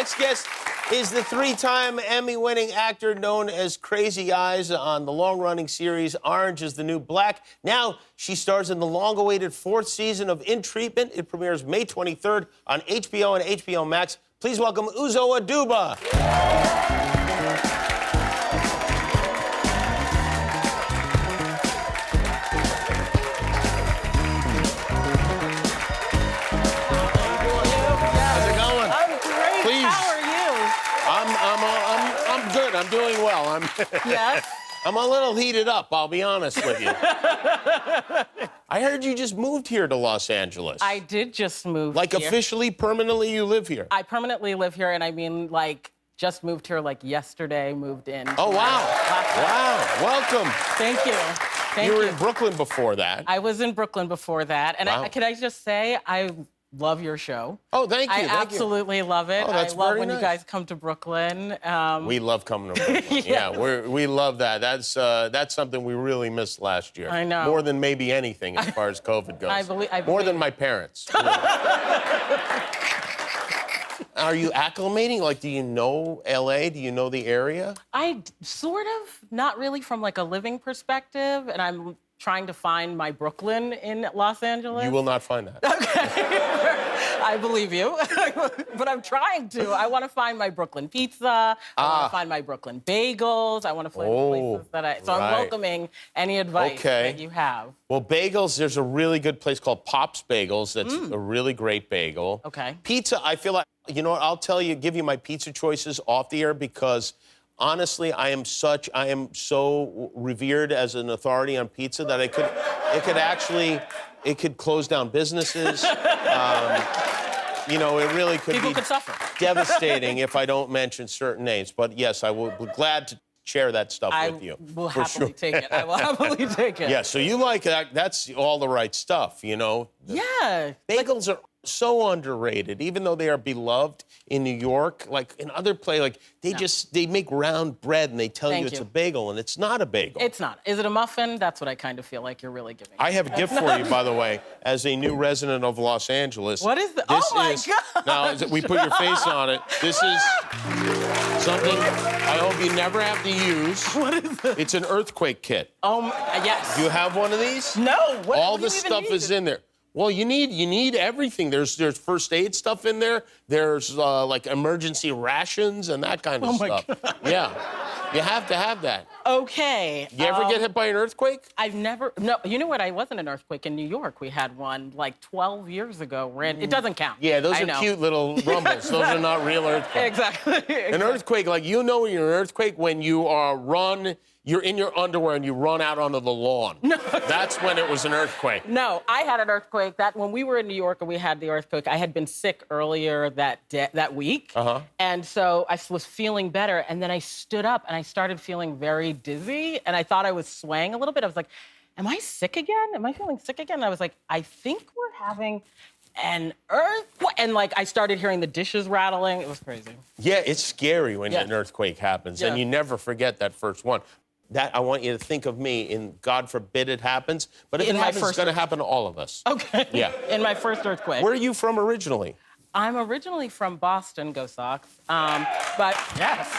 next guest is the three-time Emmy-winning actor known as Crazy Eyes on the long-running series Orange is the New Black. Now she stars in the long-awaited fourth season of In Treatment. It premieres May 23rd on HBO and HBO Max. Please welcome Uzo Aduba. I'm good. I'm doing well. Yes? I'm a little heated up, I'll be honest with you. I heard you just moved here to Los Angeles. I did just move Like here. officially, permanently, you live here? I permanently live here, and I mean, like, just moved here, like, yesterday, moved in. Oh, wow. Wow. Welcome. Thank you. Thank You you. were in Brooklyn before that. I was in Brooklyn before that, and Wow. can I just say, I love your show. Oh, thank you. I absolutely love it. Oh, that's I love very when nice. you guys come to Brooklyn. We love coming to Brooklyn. We love that. That's something we really missed last year. I know. More than maybe anything as far as COVID goes. I believe. More than my parents. Really. Are you acclimating? Like, do you know LA? Do you know the area? Sort of, not really from like a living perspective, and I'm trying to find my Brooklyn in Los Angeles. You will not find that. I believe you, but I'm trying to. I want to find my Brooklyn pizza. I want to find my Brooklyn bagels. I want to find places that So I'm welcoming any advice that you have. Well, bagels, there's a really good place called Pop's Bagels that's a really great bagel. Okay. Pizza, I feel like, you know what, I'll give you my pizza choices off the air because honestly, I am so revered as an authority on pizza that it could close down businesses. You know, it really could People could suffer. Devastating if I don't mention certain names. But yes, I will be glad to share that stuff with you. I will happily take it. I will happily take it. Yeah, so you like that. That's all the right stuff, you know? Yeah. Bagels are so underrated, even though they are beloved in New York. Like in other places, like they make round bread and they tell you it's a bagel, and it's not a bagel. It's not. Is it a muffin? That's what I kind of feel like you're really giving. I have a gift for you, by the way, as a new resident of Los Angeles. What is this? God! Now, we put your face on it. This is something I hope you never have to use. What is this? It's an earthquake kit. Yes. Do you have one of these? No. All the stuff is in there. Well, you need everything. There's first aid stuff in there. There's like emergency rations and that kind of stuff. God. Yeah, you have to have that. Okay. You ever get hit by an earthquake? I've never. No. You know what? I wasn't an earthquake in New York. We had one like 12 years ago. It doesn't count. Yeah, those are cute little rumbles. Those are not real earthquakes. Exactly. An earthquake, like you know, you're an earthquake when you you're in your underwear and you run out onto the lawn. No. That's when it was an earthquake. No, I had an earthquake. That when we were in New York and we had the earthquake, I had been sick earlier that week. And so I was feeling better. And then I stood up and I started feeling very dizzy. And I thought I was swaying a little bit. I was like, am I sick again? Am I feeling sick again? And I was like, I think we're having an earthquake. And like I started hearing the dishes rattling. It was crazy. Yeah, it's scary when an earthquake happens. And you never forget that first one. That I want you to think of me in God forbid it happens, but if it happens, it's going to happen to all of us. Okay. Yeah. In my first earthquake. Where are you from originally? I'm originally from Boston, go Sox. But yes.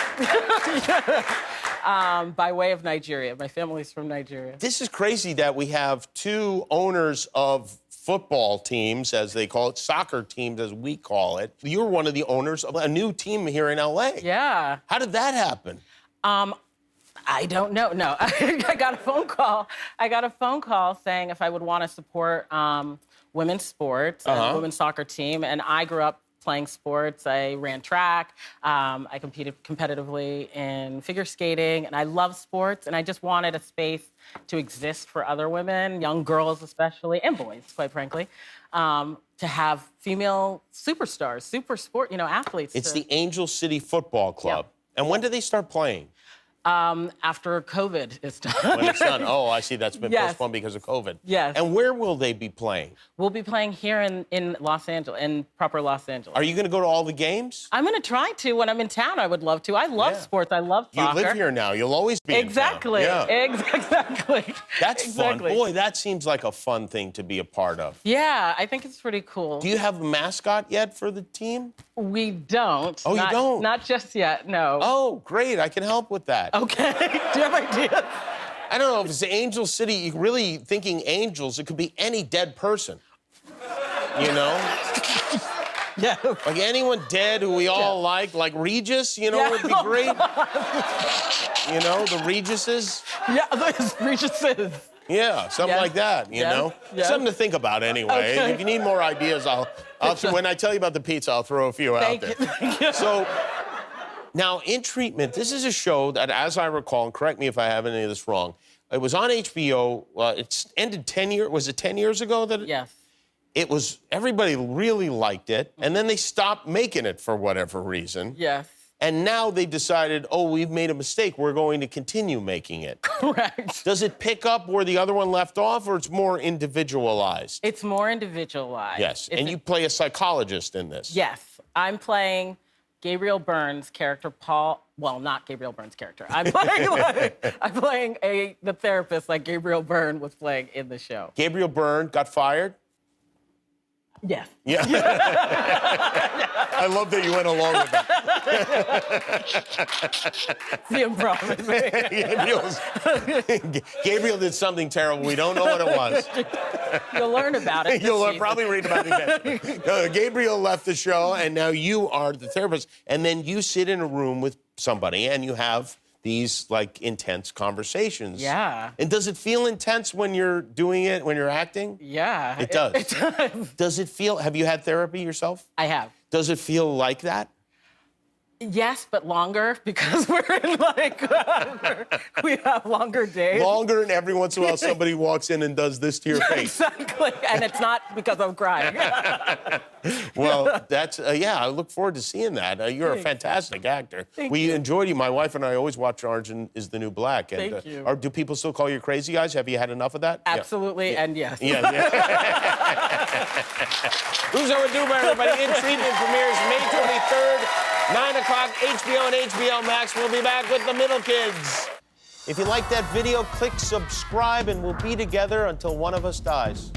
By way of Nigeria. My family's from Nigeria. This is crazy that we have two owners of football teams, as they call it, soccer teams, as we call it. You're one of the owners of a new team here in LA. Yeah. How did that happen? I don't know. No, I got a phone call. I got a phone call saying if I would want to support women's sports and women's soccer team. And I grew up playing sports. I ran track. I competed competitively in figure skating, and I love sports. And I just wanted a space to exist for other women, young girls especially, and boys, quite frankly, to have female superstars, athletes. It's the Angel City Football Club. Yeah. And when did they start playing? After COVID is done. When it's done. Oh, I see. That's been Yes. postponed because of COVID. Yes. And where will they be playing? We'll be playing here in Los Angeles, in proper Los Angeles. Are you going to go to all the games? I'm going to try to when I'm in town. I would love to. I love Yeah. sports. I love You soccer. live here now. You'll always be in town. Exactly. Yeah. Exactly. That's exactly. fun. Boy, that seems like a fun thing to be a part of. Yeah, I think it's pretty cool. Do you have a mascot yet for the team? We don't. Oh, you don't? Not just yet, no. Oh, great. I can help with that. Okay. Do you have ideas? I don't know if it's Angel City. You're really thinking angels. It could be any dead person. You know? Yeah. Like anyone dead who we all like Regis, you know, would be great. You know, the Regises. Yeah, there's Regis's. Yeah, something Yes. like that, you Yes. know? Yes. Something to think about anyway. Okay. If you need more ideas, when I tell you about the pizza, I'll throw a few out Thank there. you. Thank you. So, now, In Treatment, this is a show that, as I recall, and correct me if I have any of this wrong, it was on HBO. It's ended 10 years. Was it 10 years ago that Yes. it was? Everybody really liked it, and then they stopped making it for whatever reason. Yes. And now they decided, oh, we've made a mistake. We're going to continue making it. Correct. Does it pick up where the other one left off, or it's more individualized? It's more individualized. Yes, It's and you play a psychologist in this. Yes. I'm playing Gabriel Byrne's character, Paul. Well, not Gabriel Byrne's character. I'm playing the therapist like Gabriel Byrne was playing in the show. Gabriel Byrne got fired. Yes. Yeah. I love that you went along with that. The improv. Gabriel did something terrible. We don't know what it was. You'll learn about it. this You'll season. probably read about it again. Gabriel left the show, and now you are the therapist. And then you sit in a room with somebody, and you have these like intense conversations. Yeah. And does it feel intense when you're doing it, when you're acting? Yeah. It does. It does. Does it feel? Have you had therapy yourself? I have. Does it feel like that? Yes, but longer because we're in we have longer days. Longer, and every once in a while somebody walks in and does this to your face. Exactly, and it's not because I'm crying. Well, that's yeah. I look forward to seeing that. You're a fantastic actor. We you. enjoyed you. My wife and I always watch Orange is the New Black. And, Thank you. Do people still call you crazy guys? Have you had enough of that? Absolutely, and yes. Yeah. Yeah. Who's Over Duber, everybody? In Treatment premieres May 23rd, 9 o'clock, HBO and HBO Max. We'll be back with the Middle Kids. If you like that video, click subscribe, and we'll be together until one of us dies.